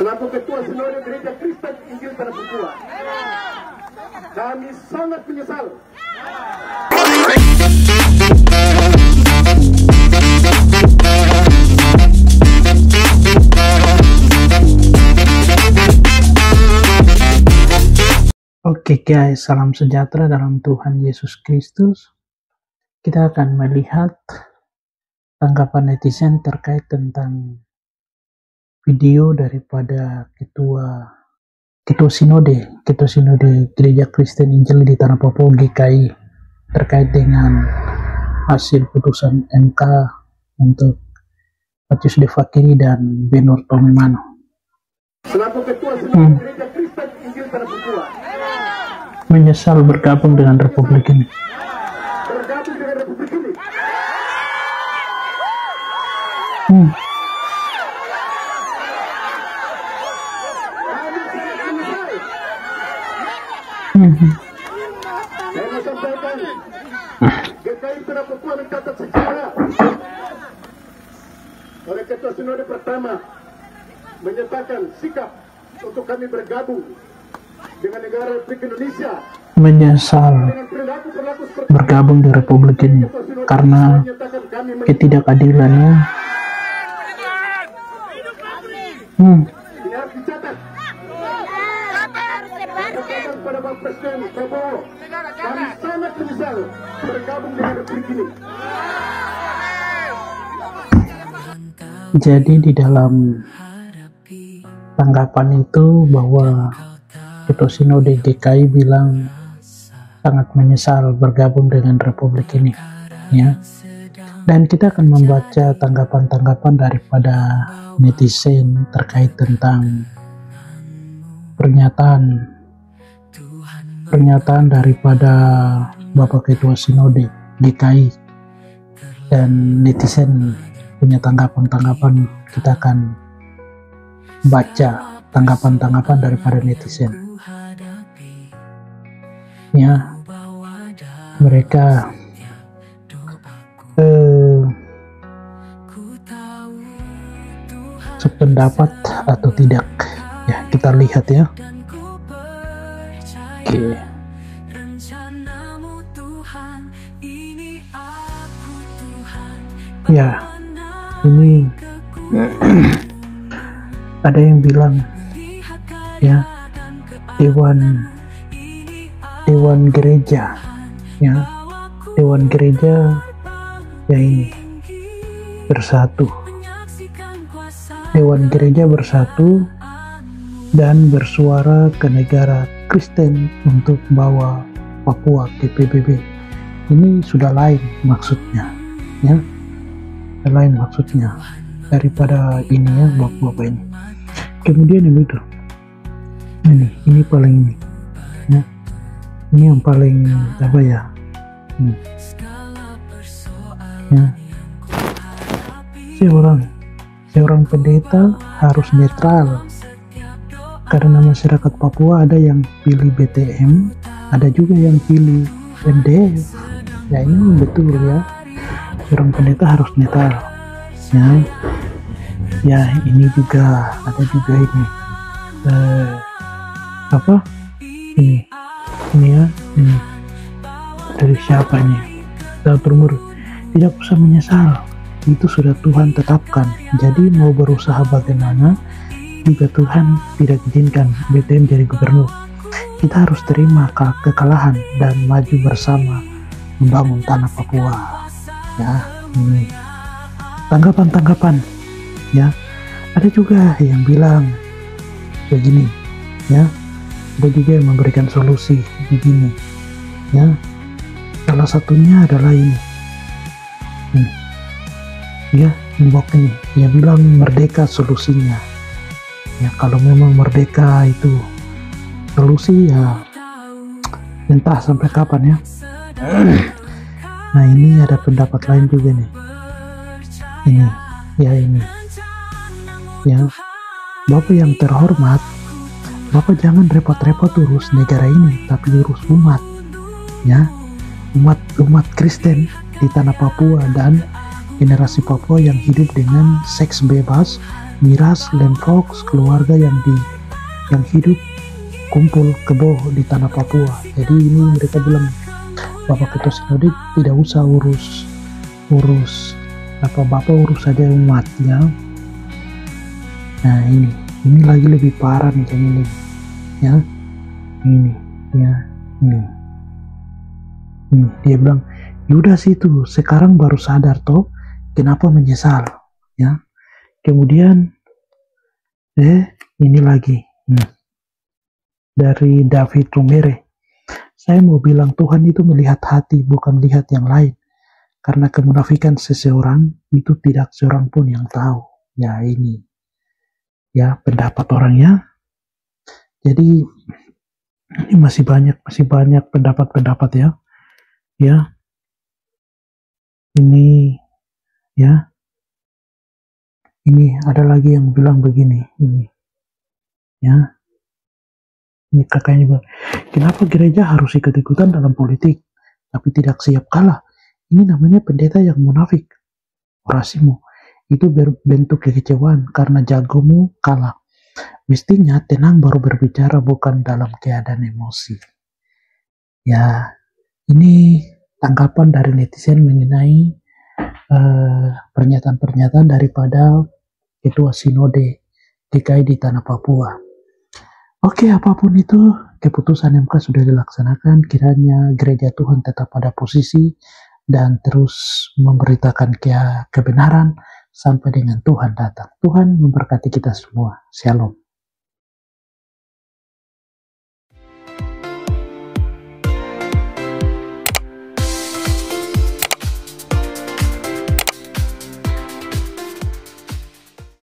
Selaku Ketua Sinode Gereja Kristen Injil Tanah Papua, kami sangat menyesal. Oke guys, salam sejahtera dalam Tuhan Yesus Kristus. Kita akan melihat tanggapan netizen terkait tentang video daripada Ketua Sinode Gereja Kristen Injil di Tanah Papua GKI terkait dengan hasil putusan MK untuk Matius De Fakiri dan Benur Tomimano. Selaku Ketua Sinode Gereja Kristen Injil Tanah Papua, menyesal bergabung dengan Republik ini. bergabung dengan Republik ini. Saya mau sampaikan, GKI Tanah Papua mencatat sejarah. Oleh Ketua Sinode pertama menyatakan sikap untuk kami bergabung dengan negara Republik Indonesia. Menyesal bergabung di Republik ini karena ketidakadilannya. Ini harus dicatat. Pada Bapak Presiden Prabowo, kami sangat menyesal bergabung dengan Republik ini. Jadi di dalam tanggapan itu bahwa Ketua Sinode GKI bilang sangat menyesal bergabung dengan Republik ini, ya. Dan kita akan membaca tanggapan-tanggapan daripada netizen terkait tentang pernyataan daripada Bapak Ketua Sinode GKI, dan netizen punya tanggapan-tanggapan. Kita akan baca tanggapan-tanggapan daripada netizen. Ya, mereka sependapat atau tidak, ya kita lihat ya. Oke. Ya, ini ada yang bilang, ya, Dewan Gereja, ya, Dewan Gereja ya ini bersatu. Dewan Gereja bersatu dan bersuara ke negara Kristen untuk bawa Papua ke PBB. Ini sudah lain maksudnya, ya, lain maksudnya daripada ini ya, bapak-bapak ini. Kemudian yang itu, ini paling ini, ya, ini yang paling apa ya, ya, seorang pendeta harus netral karena masyarakat Papua ada yang pilih BTM, ada juga yang pilih MDF. Ya ini betul ya, seorang pendeta harus netral, ya. Ya ini juga ada juga ini apa ini ya, ini dari siapa ini, Turmur, tidak usah menyesal, itu sudah Tuhan tetapkan. Jadi mau berusaha bagaimana jika Tuhan tidak izinkan BTM jadi gubernur, kita harus terima kekalahan dan maju bersama membangun tanah Papua. Ya, ini tanggapan-tanggapan, ya. Ada juga yang bilang begini, ya, ada juga yang memberikan solusi begini, ya. Salah satunya adalah ini, ya, mbok ini, dia bilang merdeka solusinya. Ya kalau memang merdeka itu solusi, ya entah sampai kapan ya. Nah ini ada pendapat lain juga nih, ini ya, Bapak yang terhormat, Bapak jangan repot-repot urus negara ini, tapi urus umat, ya, umat Kristen di tanah Papua dan generasi Papua yang hidup dengan seks bebas miras Lemfox keluarga yang hidup kumpul kebo di tanah Papua. Jadi ini mereka bilang Bapak Ketua Sinode tidak usah urus Bapak urus saja umatnya. Nah ini lagi lebih parah nih yang ini ya, ini dia bilang yaudah sih tuh sekarang baru sadar toh kenapa menyesal ya. Kemudian ini lagi dari David Rumere, saya mau bilang Tuhan itu melihat hati bukan lihat yang lain, karena kemunafikan seseorang itu tidak seorang pun yang tahu. Ya ini ya pendapat orangnya. Jadi ini masih banyak pendapat-pendapat ya ini ya. Ini ada lagi yang bilang begini, ini kakaknya bilang, kenapa gereja harus ikut-ikutan dalam politik, tapi tidak siap kalah? Ini namanya pendeta yang munafik. Orasimu itu bentuk kekecewaan karena jagomu kalah. Mestinya tenang baru berbicara, bukan dalam keadaan emosi. Ya, ini tanggapan dari netizen mengenai pernyataan-pernyataan daripada Ketua Sinode DKI di tanah Papua. Oke, apapun itu keputusan MK sudah dilaksanakan, kiranya gereja Tuhan tetap pada posisi dan terus memberitakan kebenaran sampai dengan Tuhan datang. Tuhan memberkati kita semua. Shalom.